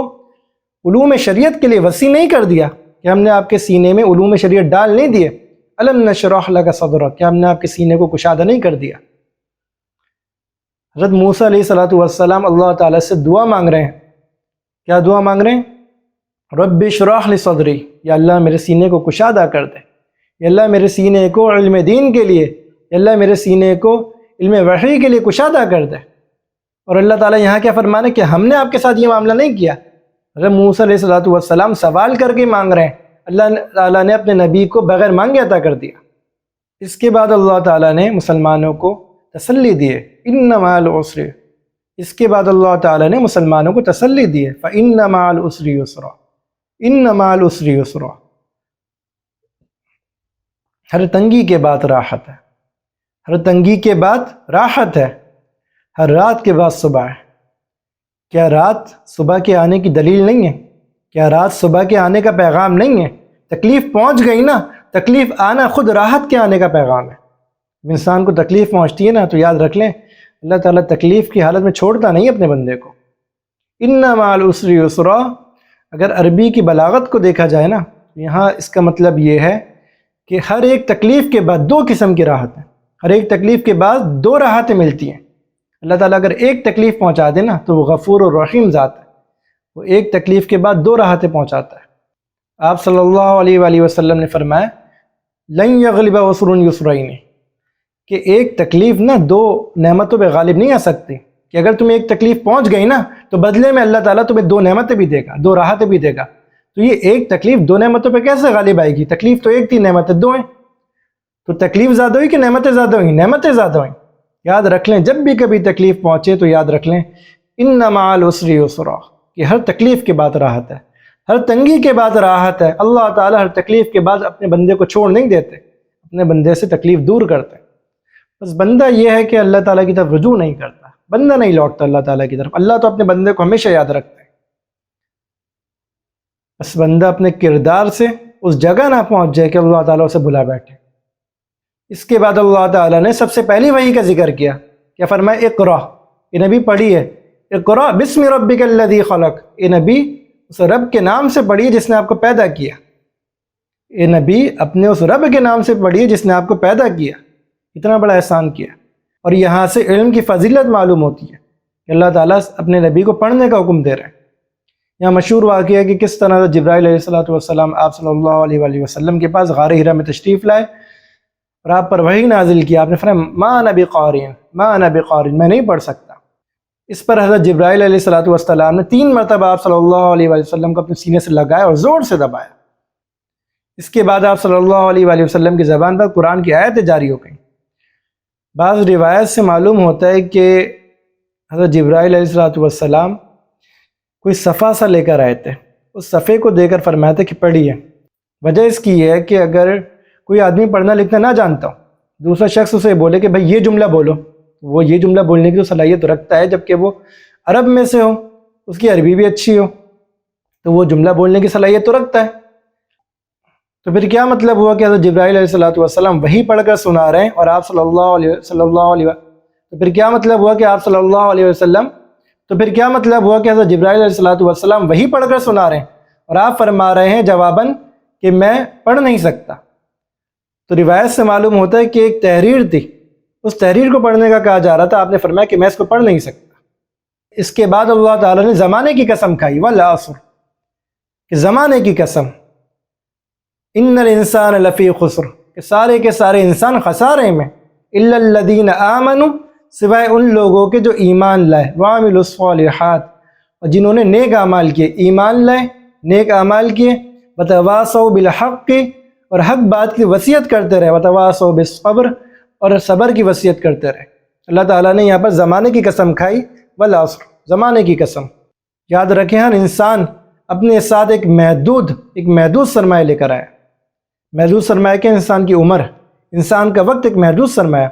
علوم شریعت کے لیے وسیع نہیں کر دیا، کہ ہم نے آپ کے سینے میں علوم شریعت ڈال نہیں دیے، الم نشرح لک صدرک، کہ ہم نے آپ کے سینے کو کشادہ نہیں کر دیا۔ حضرت موسیٰ علیہ السلام اللہ تعالیٰ سے دعا مانگ رہے ہیں، کیا دعا مانگ رہے ہیں؟ رب اشرح لی صدری، یا اللہ میرے سینے کو کشادہ کر دے، یا اللہ میرے سینے کو علم دین کے لیے، یا اللہ میرے سینے کو علم وحی کے لیے کشادہ کر دے۔ اور اللہ تعالیٰ یہاں کیا فرمانا کہ ہم نے آپ کے ساتھ یہ معاملہ نہیں کیا، حضرت موسیٰ علیہ السلام سوال کر کے مانگ رہے ہیں، اللہ تعالیٰ نے اپنے نبی کو بغیر مانگے عطا کر دیا۔ اس کے بعد اللہ تعالیٰ نے مسلمانوں کو تسلی دیے، ان مع العسر، اس کے بعد اللہ تعالیٰ نے مسلمانوں کو تسلی دی ہے، فإن مع العسر یسرا، ان مع العسر یسرا، ہر تنگی کے بعد راحت ہے، ہر تنگی کے بعد راحت ہے، ہر رات کے بعد صبح ہے۔ کیا رات صبح کے آنے کی دلیل نہیں ہے؟ کیا رات صبح کے آنے کا پیغام نہیں ہے؟ تکلیف پہنچ گئی نا، تکلیف آنا خود راحت کے آنے کا پیغام ہے۔ انسان کو تکلیف پہنچتی ہے نا تو یاد رکھ لیں اللہ تعالیٰ تکلیف کی حالت میں چھوڑتا نہیں اپنے بندے کو۔ ان مع العسر یسرا، اگر عربی کی بلاغت کو دیکھا جائے نا، یہاں اس کا مطلب یہ ہے کہ ہر ایک تکلیف کے بعد دو قسم کی راحت ہیں، ہر ایک تکلیف کے بعد دو راحتیں ملتی ہیں۔ اللہ تعالیٰ اگر ایک تکلیف پہنچا دے نا تو وہ غفور و رحیم ذات ہے، وہ ایک تکلیف کے بعد دو راحتیں پہنچاتا ہے۔ آپ صلی اللہ علیہ وآلہ وسلم نے فرمایا لن یغلب عسر یسرین، کہ ایک تکلیف نا دو نعمتوں پہ غالب نہیں آ سکتی، کہ اگر تمہیں ایک تکلیف پہنچ گئی نا تو بدلے میں اللہ تعالیٰ تمہیں دو نعمتیں بھی دے گا، دو راحتیں بھی دے گا۔ تو یہ ایک تکلیف دو نعمتوں پہ کیسے غالب آئے گی؟ تکلیف تو ایک تھی، نعمتیں دو ہیں، تو تکلیف زیادہ ہوئی کہ نعمتیں زیادہ ہوئیں؟ نعمتیں زیادہ ہوئیں۔ یاد رکھ لیں جب بھی کبھی تکلیف پہنچے تو یاد رکھ لیں ان مع العسر یسرا، کہ ہر تکلیف کے بعد راحت ہے، ہر تنگی کے بعد راحت ہے۔ اللہ تعالیٰ ہر تکلیف کے بعد اپنے بندے کو چھوڑ نہیں دیتے، اپنے بندے سے تکلیف دور کرتے۔ بس بندہ یہ ہے کہ اللہ تعالیٰ کی طرف رجوع نہیں کرتا، بندہ نہیں لوٹتا اللہ تعالیٰ کی طرف، اللہ تو اپنے بندے کو ہمیشہ یاد رکھتا ہے۔ بس بندہ اپنے کردار سے اس جگہ نہ پہنچ جائے کہ اللہ تعالیٰ اسے بھلا بیٹھے۔ اس کے بعد اللہ تعالیٰ نے سب سے پہلی وحی کا ذکر کیا، کیا فرمایا اقرا، یہ نبی پڑھیے، اقرا بسم ربک الذی خلق، یہ نبی اس رب کے نام سے پڑھیے جس نے آپ کو پیدا کیا، یہ نبی اپنے اس رب کے نام سے پڑھیے جس نے آپ کو پیدا کیا، اتنا بڑا احسان کیا۔ اور یہاں سے علم کی فضیلت معلوم ہوتی ہے کہ اللہ تعالیٰ اپنے نبی کو پڑھنے کا حکم دے رہے ہیں۔ یہاں مشہور واقعہ ہے کہ کس طرح جبرائیل علیہ السلام آپ صلی اللہ علیہ وآلہ وسلم کے پاس غار حرا میں تشریف لائے اور آپ پر وحی نازل کیا، آپ نے فرمایا ما انا بقارئ، ما انا بقارئ، میں نہیں پڑھ سکتا۔ اس پر حضرت جبرائیل علیہ السلام نے 3 مرتبہ آپ صلی اللہ علیہ وآلہ وسلم کو اپنے سینے سے لگایا اور زور سے دبایا۔ اس کے بعد آپ صلی اللہ علیہ وآلہ وسلم کی زبان پر قرآن کی آیتیں جاری ہو گئیں۔ بعض روایت سے معلوم ہوتا ہے کہ حضرت جبرائیل علیہ السلام کوئی صفحہ سا لے کر آئے تھے، اس صفحے کو دے کر فرمایا تھا کہ پڑھیے۔ وجہ اس کی ہے کہ اگر کوئی آدمی پڑھنا لکھنا نہ جانتا ہو، دوسرا شخص اسے بولے کہ بھائی یہ جملہ بولو، وہ یہ جملہ بولنے کی تو صلاحیت رکھتا ہے، جبکہ وہ عرب میں سے ہو، اس کی عربی بھی اچھی ہو، تو وہ جملہ بولنے کی صلاحیت تو رکھتا ہے۔ تو پھر کیا مطلب ہوا کہ حضرت جبرائیل علیہ السلام وہی پڑھ کر سنا رہے ہیں اور آپ صلی اللہ علیہ تو پھر کیا مطلب ہوا کہ آپ صلی اللہ علیہ وسلم تو پھر کیا مطلب ہوا کہ حضرت جبرائیل علیہ السلام وہی پڑھ کر سنا رہے ہیں اور آپ فرما رہے ہیں جواباً کہ میں پڑھ نہیں سکتا۔ تو روایت سے معلوم ہوتا ہے کہ ایک تحریر تھی، اس تحریر کو پڑھنے کا کہا جا رہا تھا، آپ نے فرمایا کہ میں اس کو پڑھ نہیں سکتا۔ اس کے بعد اللہ تعالیٰ نے زمانے کی قسم کھائی، والعصر، کہ زمانے کی قسم، ان الانسان لفی خسر، کہ سارے کے سارے انسان خسارے میں، الا الذین آمنوا، سوائے ان لوگوں کے جو ایمان لائے، وعملوا الصالحات، اور جنہوں نے نیک اعمال کیے، ایمان لائے، نیک اعمال کیے، وتواصوا بالحق، اور حق بات کی وصیت کرتے رہے، وتواصوا بالصبر، اور صبر کی وصیت کرتے رہے۔ اللہ تعالیٰ نے یہاں پر زمانے کی قسم کھائی، والعصر، زمانے کی قسم۔ یاد رکھیں ہر انسان اپنے ساتھ ایک محدود سرمایہ لے کر آیا، محدود سرمایہ کے انسان کی عمر، انسان کا وقت ایک محدود سرمایہ.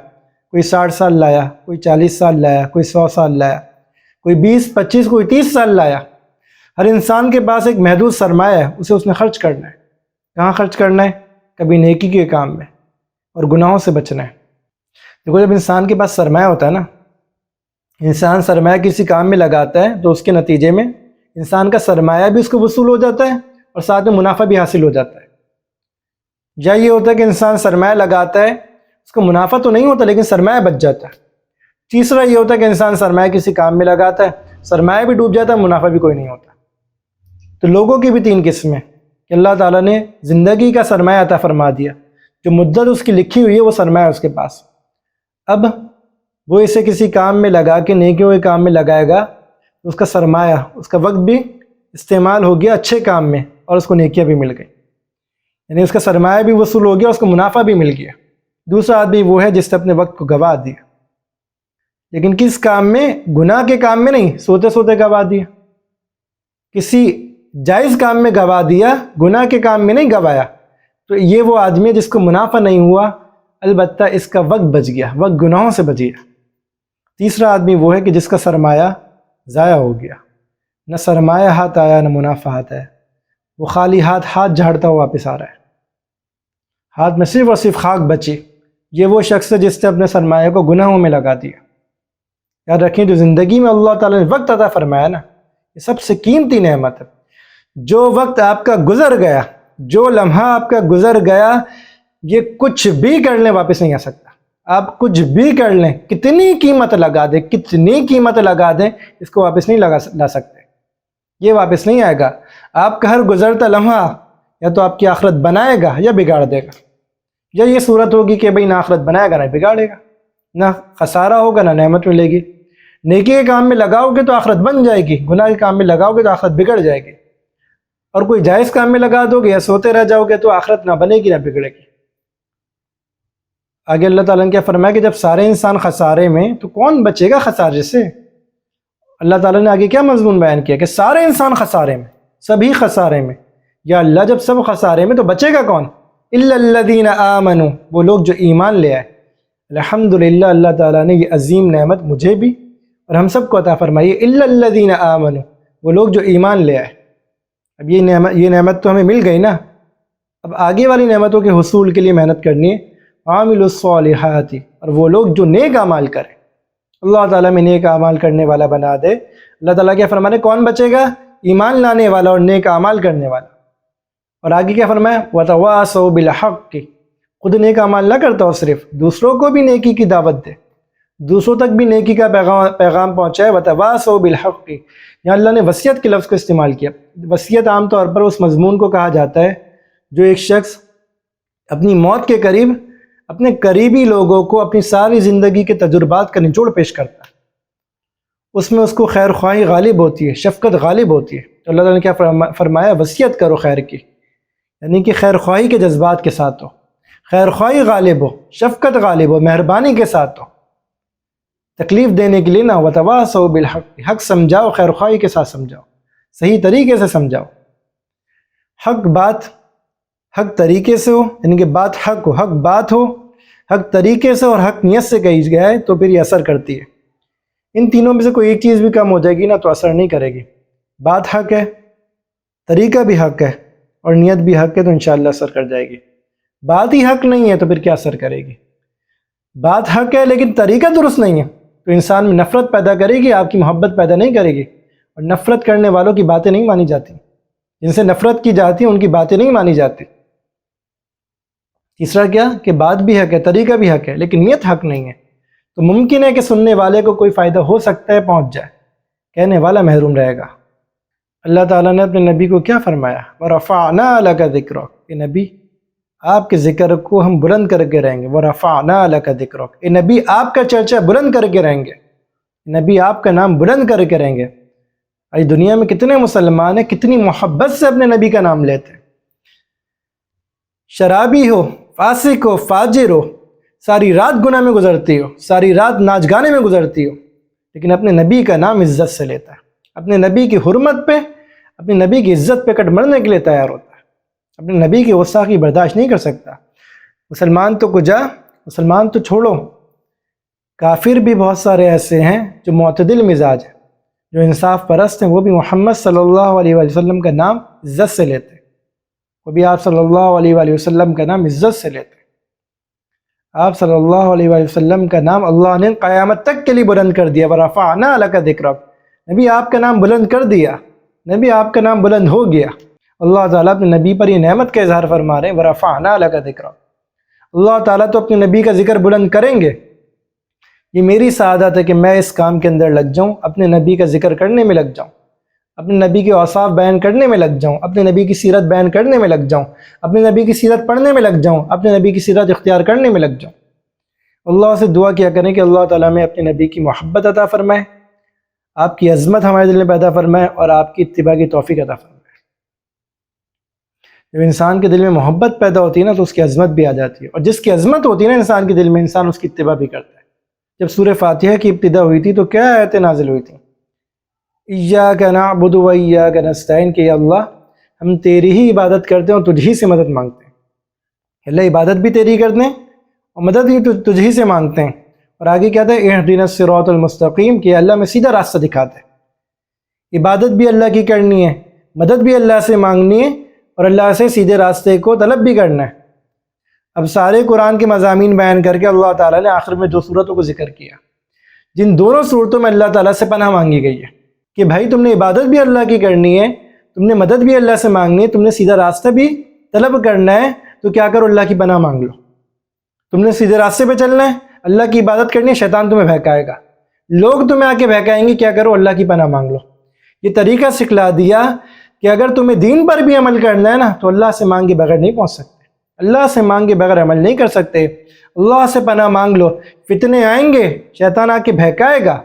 کوئی 60 سال لایا، کوئی 40 سال لایا، کوئی 100 سال لایا، کوئی 20 25 کوئی 30 سال لایا. ہر انسان کے پاس ایک محدود سرمایہ ہے، اسے اس نے خرچ کرنا ہے. کہاں خرچ کرنا ہے؟ کبھی نیکی کے کام میں اور گناہوں سے بچنا ہے. دیکھو جب انسان کے پاس سرمایہ ہوتا ہے نا، انسان سرمایہ کسی کام میں لگاتا ہے تو اس کے نتیجے میں انسان کا سرمایہ بھی اس کو وصول ہو جاتا ہے اور ساتھ میں منافع بھی حاصل ہو جاتا ہے. یا یہ ہوتا ہے کہ انسان سرمایہ لگاتا ہے، اس کو منافع تو نہیں ہوتا لیکن سرمایہ بچ جاتا ہے. تیسرا یہ ہوتا ہے کہ انسان سرمایہ کسی کام میں لگاتا ہے، سرمایہ بھی ڈوب جاتا ہے، منافع بھی کوئی نہیں ہوتا. تو لوگوں کی بھی 3 قسمیں کہ اللہ تعالیٰ نے زندگی کا سرمایہ عطا فرما دیا، جو مدت اس کی لکھی ہوئی ہے وہ سرمایہ اس کے پاس. اب وہ اسے کسی کام میں لگا کے نیکیوں کے کام میں لگائے گا، اس کا سرمایہ، اس کا وقت بھی استعمال ہو گیا اچھے کام میں اور اس کو نیکیاں بھی مل گئی. یعنی اس کا سرمایہ بھی وصول ہو گیا، اس کو منافع بھی مل گیا. دوسرا آدمی وہ ہے جس نے اپنے وقت کو گنوا دیا، لیکن کس کام میں؟ گناہ کے کام میں نہیں، سوتے سوتے گنوا دیا. کسی جائز کام میں گنوا دیا، گناہ کے کام میں نہیں گنوایا. تو یہ وہ آدمی ہے جس کو منافع نہیں ہوا، البتہ اس کا وقت بچ گیا، وقت گناہوں سے بچ گیا. تیسرا آدمی وہ ہے کہ جس کا سرمایہ ضائع ہو گیا، نہ سرمایہ ہاتھ آیا نہ منافع ہاتھ آیا، وہ خالی ہاتھ جھاڑتا ہوا واپس آ رہا ہے، ہاتھ میں صرف اور صرف خاک بچی. یہ وہ شخص ہے جس نے اپنے سرمایہ کو گناہوں میں لگا دیا. یاد رکھیں جو زندگی میں اللہ تعالیٰ نے وقت عطا فرمایا نا، یہ سب سے قیمتی نعمت ہے. جو وقت آپ کا گزر گیا، جو لمحہ آپ کا گزر گیا، یہ کچھ بھی کر لیں واپس نہیں آ سکتا. آپ کچھ بھی کر لیں، کتنی قیمت لگا دیں، کتنی قیمت لگا دیں، اس کو واپس نہیں لا سکتے. یہ واپس نہیں آئے گا. آپ کا ہر گزرتا لمحہ یا تو آپ کی آخرت بنائے گا یا بگاڑ دے گا. یا یہ صورت ہوگی کہ بھئی نہ آخرت بنائے گا نہ بگاڑے گا، نہ خسارہ ہوگا نہ نعمت ملے گی. نیکی کے کام میں لگاؤ گے تو آخرت بن جائے گی، گناہ کے کام میں لگاؤ گے تو آخرت بگڑ جائے گی. اور کوئی جائز کام میں لگا دو گے یا سوتے رہ جاؤ گے تو آخرت نہ بنے گی نہ بگڑے گی. آگے اللہ تعالیٰ نے کیا فرمایا کہ جب سارے انسان خسارے میں تو کون بچے گا خسارے سے؟ اللہ تعالیٰ نے آگے کیا مضمون بیان کیا کہ سارے انسان خسارے میں، سبھی خسارے میں. یا اللہ جب سب خسارے میں تو بچے گا کون؟ الا الذین آمنوا، وہ لوگ جو ایمان لے آئے. الحمدللہ اللہ تعالیٰ نے یہ عظیم نعمت مجھے بھی اور ہم سب کو عطا فرمائی ہے. الا الذین آمنوا، وہ لوگ جو ایمان لے آئے. اب یہ نعمت تو ہمیں مل گئی نا، اب آگے والی نعمتوں کے حصول کے لیے محنت کرنی ہے. عاملوا الصالحات، اور وہ لوگ جو نیک اعمال کریں. اللہ تعالیٰ میں نیک اعمال کرنے والا بنا دے. اللہ تعالیٰ کیا فرمانے؟ کون بچے گا؟ ایمان لانے والا اور نیک اعمال کرنے والا. اور آگے کیا فرمایا؟ وتواصوا بالحق، خود نیک اعمال نہ کرتا ہو، صرف دوسروں کو بھی نیکی کی دعوت دے، دوسروں تک بھی نیکی کا پیغام پہنچائے. وتواصوا بالحق، یہاں اللہ نے وصیت کے لفظ کو استعمال کیا. وصیت عام طور پر اس مضمون کو کہا جاتا ہے جو ایک شخص اپنی موت کے قریب اپنے قریبی لوگوں کو اپنی ساری زندگی کے تجربات کا نچوڑ پیش کرتا ہے. اس میں اس کو خیر خواہی غالب ہوتی ہے، شفقت غالب ہوتی ہے. تو اللہ تعالیٰ نے کیا فرمایا؟ وصیت کرو خیر کی، یعنی کہ خیر خواہی کے جذبات کے ساتھ ہو، خیر خواہی غالب ہو، شفقت غالب ہو، مہربانی کے ساتھ ہو. تکلیف دینے کے لیے نہ. وتواصوا بالحق، حق سمجھاؤ، خیر خواہی کے ساتھ سمجھاؤ، صحیح طریقے سے سمجھاؤ. حق بات حق طریقے سے ہو، یعنی کہ بات حق ہو، حق بات ہو، حق طریقے سے اور حق نیت سے کہی جائے تو پھر یہ اثر کرتی ہے. ان تینوں میں سے کوئی ایک چیز بھی کم ہو جائے گی نا تو اثر نہیں کرے گی. بات حق ہے، طریقہ بھی حق ہے اور نیت بھی حق ہے تو انشاءاللہ اثر کر جائے گی. بات ہی حق نہیں ہے تو پھر کیا اثر کرے گی؟ بات حق ہے لیکن طریقہ درست نہیں ہے تو انسان میں نفرت پیدا کرے گی، آپ کی محبت پیدا نہیں کرے گی. اور نفرت کرنے والوں کی باتیں نہیں مانی جاتی، جن سے نفرت کی جاتی ان کی باتیں نہیں مانی جاتی. تیسرا کیا کہ بات بھی حق ہے، طریقہ بھی حق ہے لیکن نیت حق نہیں ہے تو ممکن ہے کہ سننے والے کو کوئی فائدہ ہو سکتا ہے پہنچ جائے، کہنے والا محروم رہے گا. اللہ تعالیٰ نے اپنے نبی کو کیا فرمایا؟ وَرَفَعْنَا لَكَ ذِكْرَكَ، کہ نبی آپ کے ذکر کو ہم بلند کر کے رہیں گے. وَرَفَعْنَا لَكَ ذِكْرَكَ، اے نبی آپ کا چرچا بلند کر کے رہیں گے، نبی آپ کا نام بلند کر کے رہیں گے. آج دنیا میں کتنے مسلمان ہیں کتنی محبت سے اپنے نبی کا نام لیتے ہیں. شرابی ہو، فاسق ہو، فاجر ہو، ساری رات گناہ میں گزرتی ہو، ساری رات ناچ گانے میں گزرتی ہو، لیکن اپنے نبی کا نام عزت سے لیتا ہے، اپنے نبی کی حرمت پہ، اپنے نبی کی عزت پہ کٹ مرنے کے لیے تیار ہوتا ہے. اپنے نبی کی گستاخی برداشت نہیں کر سکتا۔ مسلمان تو کجا، مسلمان تو چھوڑو، کافر بھی بہت سارے ایسے ہیں جو معتدل مزاج ہیں، جو انصاف پرست ہیں، وہ بھی محمد صلی اللہ علیہ وآلہ وسلم کا نام عزت سے لیتے ہیں، وہ بھی آپ صلی اللہ علیہ وآلہ وسلم کا نام عزت سے لیتے ہیں۔ آپ صلی اللہ علیہ وآلہ وسلم کا نام اللہ نے قیامت تک کے لیے بلند کر دیا، وَرَفَعْنَا لَكَ ذِكْرَكَ، نبی آپ کا نام بلند کر دیا، نبی آپ کا نام بلند ہو گیا۔ اللہ تعالیٰ اپنے نبی پر یہ نعمت کا اظہار فرما رہے ہیں، وَرَفَعْنَا لَكَ ذِكْرَكَ، اللہ تعالیٰ تو اپنے نبی کا ذکر بلند کریں گے۔ یہ میری سعادت ہے کہ میں اس کام کے اندر لگ جاؤں، اپنے نبی کا ذکر کرنے میں لگ جاؤں، اپنے نبی کے اوصاف بیان کرنے میں لگ جاؤں، اپنے نبی کی سیرت بیان کرنے میں لگ جاؤں، اپنے نبی کی سیرت پڑھنے میں لگ جاؤں، اپنے نبی کی سیرت اختیار کرنے میں لگ جاؤں۔ اللہ سے دعا کیا کریں کہ اللہ تعالیٰ میں اپنے نبی کی محبت عطا فرمائے، آپ کی عظمت ہمارے دل میں پیدا فرمائے، اور آپ کی اتباع کی توفیق عطا فرمائے۔ جب انسان کے دل میں محبت پیدا ہوتی ہے نا تو اس کی عظمت بھی آ جاتی ہے، اور جس کی عظمت ہوتی ہے نا انسان کے دل میں، انسان اس کی اتباع بھی کرتا ہے۔ جب سورہ فاتحہ کی ابتدا ہوئی تھی تو کیا آیتیں نازل ہوئی تھیں؟ ایاک نعبد و ایاک نستعین، کہ یا اللہ ہم تیری ہی عبادت کرتے ہیں اور تجھ ہی سے مدد مانگتے ہیں۔ اللہ عبادت بھی تیری کرتے ہیں اور مدد بھی تجھ ہی سے مانگتے ہیں۔ اور آگے کیا تھا؟ اہدنا الصراط المستقیم، کہ اللہ میں سیدھا راستہ دکھاتے ہیں۔ عبادت بھی اللہ کی کرنی ہے، مدد بھی اللہ سے مانگنی ہے، اور اللہ سے سیدھے راستے کو طلب بھی کرنا ہے۔ اب سارے قرآن کے مضامین بیان کر کے اللہ تعالیٰ نے آخر میں 2 صورتوں کو ذکر کیا، جن دونوں صورتوں میں اللہ تعالیٰ سے پناہ مانگی گئی ہے کہ بھائی تم نے عبادت بھی اللہ کی کرنی ہے، تم نے مدد بھی اللہ سے مانگنی ہے، تم نے سیدھا راستہ بھی طلب کرنا ہے، تو کیا کرو؟ اللہ کی پناہ مانگ لو۔ تم نے سیدھے راستے پہ چلنا ہے، اللہ کی عبادت کرنی ہے، شیطان تمہیں بہکائے گا، لوگ تمہیں آ کے بہکائیں گے، کیا کرو؟ اللہ کی پناہ مانگ لو۔ یہ طریقہ سکھلا دیا کہ اگر تمہیں دین پر بھی عمل کرنا ہے نا تو اللہ سے مانگے بغیر نہیں پہنچ سکتے، اللہ سے مانگے بغیر عمل نہیں کر سکتے۔ اللہ سے پناہ مانگ لو، فتنے آئیں گے، شیطان آ کے بہکائے گا،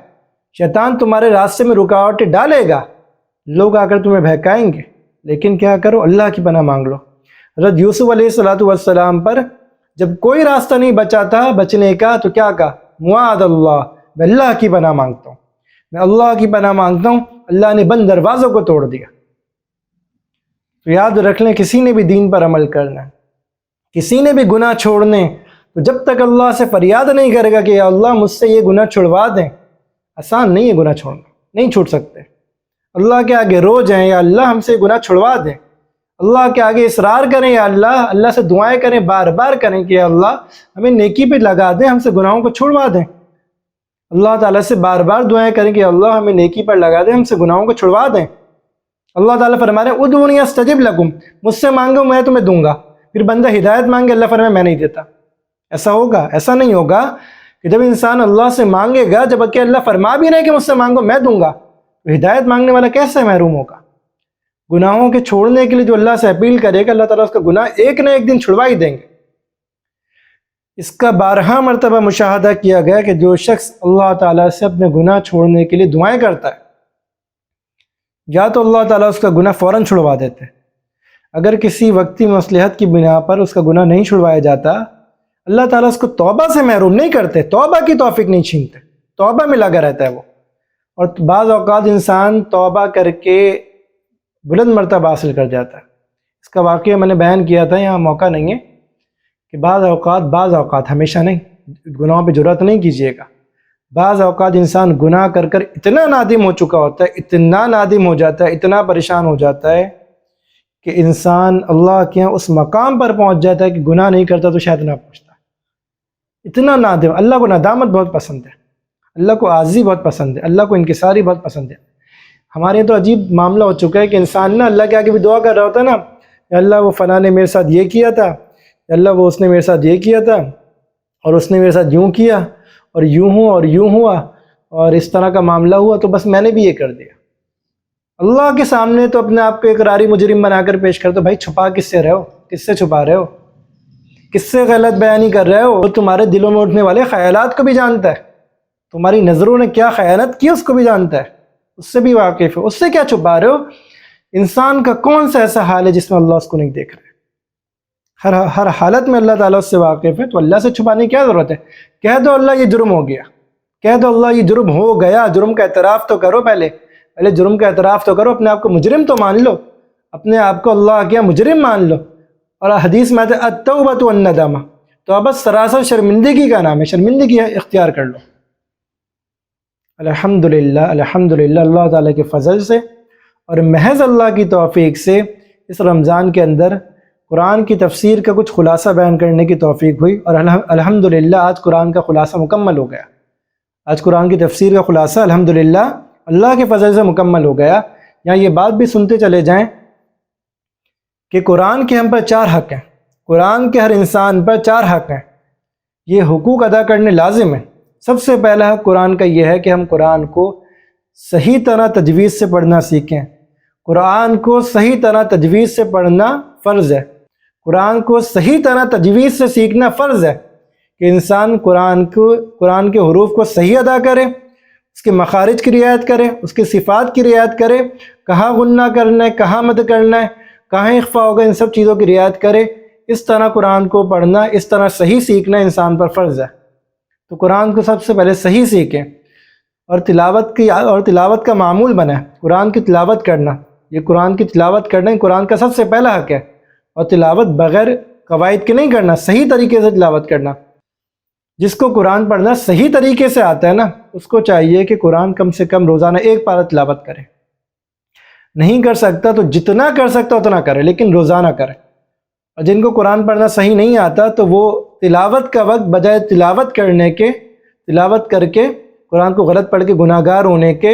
شیطان تمہارے راستے میں رکاوٹیں ڈالے گا، لوگ آ کر تمہیں بہکائیں گے، لیکن کیا کرو؟ اللہ کی پناہ مانگ لو۔ حضرت یوسف علیہ السلام پر جب کوئی راستہ نہیں بچا تھا بچنے کا تو کیا کہا؟ معاذ اللہ، میں اللہ کی پناہ مانگتا ہوں، میں اللہ کی پناہ مانگتا ہوں۔ اللہ نے بند دروازوں کو توڑ دیا۔ تو یاد رکھ لیں، کسی نے بھی دین پر عمل کرنا ہے، کسی نے بھی گناہ چھوڑنے، تو جب تک اللہ سے فریاد نہیں کرے گا کہ یا اللہ مجھ سے یہ گناہ چھڑوا دیں، آسان نہیں ہے گناہ چھوڑنا، نہیں چھوڑ سکتے۔ اللہ کے آگے رو جائیں، یا اللہ ہم سے یہ گناہ چھڑوا دیں، اللہ کے آگے اصرار کریں، یا اللہ سے دعائیں کریں، بار بار کریں کہ یا اللہ ہمیں نیکی پہ لگا دیں، ہم سے گناہوں کو چھڑوا دیں۔ اللہ تعالیٰ سے بار بار دعائیں کریں کہ اللہ ہمیں نیکی پر لگا دیں، ہم سے گناہوں کو چھڑوا دیں۔ اللہ تعالیٰ فرما رہے ہیں ادعونی استجب لکم، مجھ سے مانگو میں تمہیں دوں گا۔ پھر بندہ ہدایت مانگے، اللہ فرمائے میں نہیں دیتا۔ ایسا ہوگا؟ ایسا نہیں ہوگا کہ جب انسان اللہ سے مانگے گا، جب کہ اللہ فرما بھی نہیں کہ مجھ سے مانگو میں دوں گا، تو ہدایت مانگنے والا کیسے محروم ہوگا؟ گناہوں کے چھوڑنے کے لیے جو اللہ سے اپیل کرے گا، اللہ تعالیٰ اس کا گناہ ایک نہ ایک دن چھڑوا ہی دیں گے۔ اس کا 12 مرتبہ مشاہدہ کیا گیا کہ جو شخص اللہ تعالیٰ سے اپنے گناہ چھوڑنے کے لیے دعائیں کرتا ہے، یا تو اللہ تعالیٰ اس کا گناہ فوراً چھڑوا دیتے ہیں، اگر کسی وقتی مصلحت کی بنا پر اس کا گناہ نہیں چھڑوایا جاتا، اللہ تعالیٰ اس کو توبہ سے محروم نہیں کرتے، توبہ کی توفیق نہیں چھینتے، توبہ میں لگا رہتا ہے وہ۔ اور بعض اوقات انسان توبہ کر کے بلند مرتبہ حاصل کر جاتا ہے۔ اس کا واقعہ میں نے بیان کیا تھا، یہاں موقع نہیں ہے، کہ بعض اوقات ہمیشہ نہیں، گناہوں پہ جرأت نہیں کیجیے گا۔ بعض اوقات انسان گناہ کر کر اتنا نادم ہو چکا ہوتا ہے، اتنا نادم ہو جاتا ہے، اتنا پریشان ہو جاتا ہے کہ انسان اللہ کے یہاں اس مقام پر پہنچ جاتا ہے کہ گناہ نہیں کرتا تو شاید نہ پہنچتا، اتنا نادم۔ اللہ کو ندامت بہت پسند ہے، اللہ کو عاجزی بہت پسند ہے، اللہ کو انکساری بہت پسند ہے۔ ہمارے تو عجیب معاملہ ہو چکا ہے کہ انسان نا اللہ کے آگے بھی دعا کر رہا ہوتا ہے نا، یا اللہ وہ فلاں نے میرے ساتھ یہ کیا تھا، یا اللہ وہ اس نے میرے ساتھ یہ کیا تھا، اور اس نے میرے ساتھ یوں کیا، اور یوں ہوں اور یوں ہوا، اور اس طرح کا معاملہ ہوا، تو بس میں نے بھی یہ کر دیا۔ اللہ کے سامنے تو اپنے آپ کو اقراری مجرم بنا کر پیش کرتے، بھائی چھپا کس سے رہے ہو؟ کس سے چھپا رہے ہو؟ کس سے غلط بیانی کر رہے ہو؟ وہ تمہارے دلوں میں اٹھنے والے خیالات کو بھی جانتا ہے، تمہاری نظروں نے کیا خیانت کی اس کو بھی جانتا ہے، اس سے بھی واقف ہے، اس سے کیا چھپا رہے ہو؟ انسان کا کون سا ایسا حال ہے جس میں اللہ اس کو نہیں دیکھ رہا ہے؟ ہر حالت میں اللہ تعالیٰ اس سے واقف ہے، تو اللہ سے چھپانے کی کیا ضرورت ہے؟ کہہ دو اللہ یہ جرم ہو گیا، کہہ دو اللہ یہ جرم ہو گیا، جرم کا اعتراف تو کرو، پہلے جرم کا اعتراف تو کرو، اپنے آپ کو مجرم تو مان لو، اپنے آپ کو اللہ کیا مجرم مان لو، اور حدیث میں آتا ہے التوبۃ والندامہ، توبہ سراسر شرمندگی کا نام ہے، شرمندگی اختیار کر لو۔ الحمدللہ الحمدللہ، اللہ تعالیٰ کے فضل سے اور محض اللہ کی توفیق سے اس رمضان کے اندر قرآن کی تفسیر کا کچھ خلاصہ بیان کرنے کی توفیق ہوئی، اور الحمدللہ آج قرآن کا خلاصہ مکمل ہو گیا۔ آج قرآن کی تفسیر کا خلاصہ الحمدللہ اللہ کے فضل سے مکمل ہو گیا۔ یہاں یہ بات بھی سنتے چلے جائیں کہ قرآن کے ہم پر 4 حق ہیں، قرآن کے ہر انسان پر 4 حق ہیں، یہ حقوق ادا کرنے لازم ہیں۔ سب سے پہلا حق قرآن کا یہ ہے کہ ہم قرآن کو صحیح طرح تجوید سے پڑھنا سیکھیں۔ قرآن کو صحیح طرح تجوید سے پڑھنا فرض ہے، قرآن کو صحیح طرح تجوید سے سیکھنا فرض ہے کہ انسان قرآن کے حروف کو صحیح ادا کرے، اس کے مخارج کی رعایت کرے، اس کے صفات کی رعایت کرے، کہاں غنہ کرنا ہے، کہاں مد کرنا ہے، کہاں اخفا ہوگا، ان سب چیزوں کی رعایت کرے۔ اس طرح قرآن کو پڑھنا، اس طرح صحیح سیکھنا انسان پر فرض ہے۔ تو قرآن کو سب سے پہلے صحیح سیکھیں اور تلاوت کا معمول بنائیں۔ قرآن کی تلاوت کرنا، یہ قرآن کی تلاوت کرنا قرآن کا سب سے پہلا حق ہے، اور تلاوت بغیر قواعد کے نہیں کرنا، صحیح طریقے سے تلاوت کرنا۔ جس کو قرآن پڑھنا صحیح طریقے سے آتا ہے نا، اس کو چاہیے کہ قرآن کم سے کم روزانہ 1 پارہ تلاوت کرے۔ نہیں کر سکتا تو جتنا کر سکتا اتنا کرے، لیکن روزانہ کرے۔ اور جن کو قرآن پڑھنا صحیح نہیں آتا تو وہ تلاوت کا وقت بجائے تلاوت کر کے قرآن کو غلط پڑھ کے گناہ گار ہونے کے،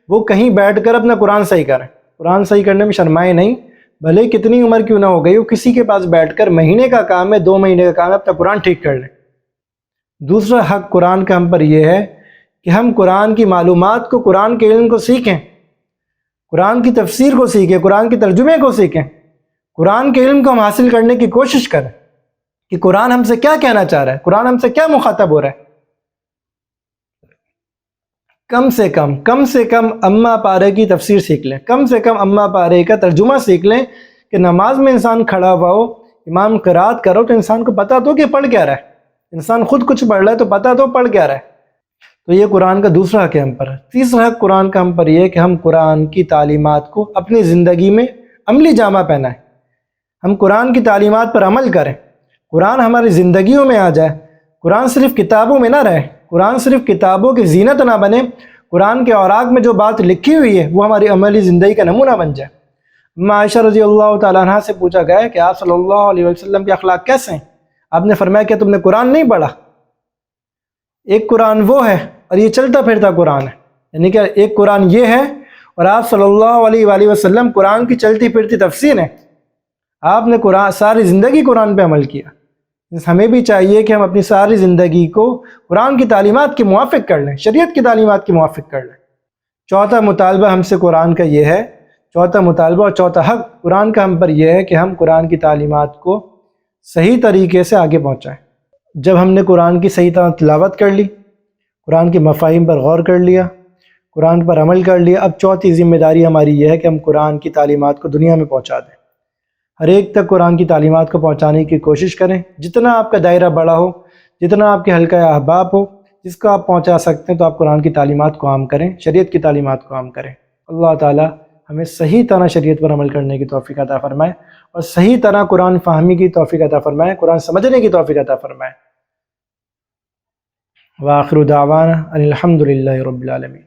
وہ کہیں بیٹھ کر اپنا قرآن صحیح کریں۔ قرآن صحیح کرنے میں شرمائے نہیں، بھلے کتنی عمر کیوں نہ ہو گئی، وہ کسی کے پاس بیٹھ کر مہینے کا کام ہے، 2 مہینے کا کام ہے، اپنا قرآن ٹھیک کر لیں۔ دوسرا حق قرآن کا ہم پر یہ ہے کہ ہم قرآن کی معلومات کو، قرآن کے علم کو سیکھیں، قرآن کی تفسیر کو سیکھیں، قرآن کے ترجمے کو سیکھیں، قرآن کے علم کو ہم حاصل کرنے کی کوشش کریں کہ قرآن ہم سے کیا کہنا چاہ رہا ہے، قرآن ہم سے کیا مخاطب ہو رہا ہے۔ کم سے کم اما پارے کی تفسیر سیکھ لیں، کم سے کم اما پارے کا ترجمہ سیکھ لیں کہ نماز میں انسان کھڑا ہوا ہو، امام قرات کرو تو انسان کو پتہ تو کہ پڑھ کیا رہا ہے، انسان خود کچھ پڑھ رہا ہے تو پتہ تو پڑھ کیا رہا ہے۔ تو یہ قرآن کا دوسرا حق ہے ہم پر۔ تیسرا حق قرآن کا ہم پر یہ ہے کہ ہم قرآن کی تعلیمات کو اپنی زندگی میں عملی جامہ پہنائیں، ہم قرآن کی تعلیمات پر عمل کریں، قرآن ہماری زندگیوں میں آ جائے، قرآن صرف کتابوں میں نہ رہے، قرآن صرف کتابوں کی زینت نہ بنے، قرآن کے اوراق میں جو بات لکھی ہوئی ہے وہ ہماری عملی زندگی کا نمونہ بن جائے۔ عائشہ رضی اللہ تعالیٰ عنہ سے پوچھا گیا کہ آپ صلی اللہ علیہ وسلم کے اخلاق کیسے ہیں؟ آپ نے فرمایا کہ تم نے قرآن نہیں پڑھا۔ ایک قرآن وہ ہے اور یہ چلتا پھرتا قرآن ہے، یعنی کہ ایک قرآن یہ ہے اور آپ صلی اللہ علیہ وآلہ وسلم قرآن کی چلتی پھرتی تفسیر ہے۔ آپ نے ساری زندگی قرآن پہ عمل کیا۔ ہمیں بھی چاہیے کہ ہم اپنی ساری زندگی کو قرآن کی تعلیمات کے موافق کر لیں، شریعت کی تعلیمات کے موافق کر لیں۔ چوتھا مطالبہ ہم سے قرآن کا یہ ہے، چوتھا مطالبہ اور چوتھا حق قرآن کا ہم پر یہ ہے کہ ہم قرآن کی تعلیمات کو صحیح طریقے سے آگے پہنچائیں۔ جب ہم نے قرآن کی صحیح طرح تلاوت کر لی، قرآن کے مفاہیم پر غور کر لیا، قرآن پر عمل کر لیا، اب چوتھی ذمہ داری ہماری یہ ہے کہ ہم قرآن کی تعلیمات کو دنیا میں پہنچا دیں، ہر ایک تک قرآن کی تعلیمات کو پہنچانے کی کوشش کریں۔ جتنا آپ کا دائرہ بڑا ہو، جتنا آپ کے حلقہ احباب ہو، جس کو آپ پہنچا سکتے ہیں تو آپ قرآن کی تعلیمات کو عام کریں، شریعت کی تعلیمات کو عام کریں۔ اللہ تعالی ہمیں صحیح طرح شریعت پر عمل کرنے کی توفیق عطا فرمائے اور صحیح طرح قرآن فہمی کی توفیق عطا فرمائے، قرآن سمجھنے کی توفیق عطا فرمائے۔ وآخر دعوانا ان الحمد للہ رب العالمین۔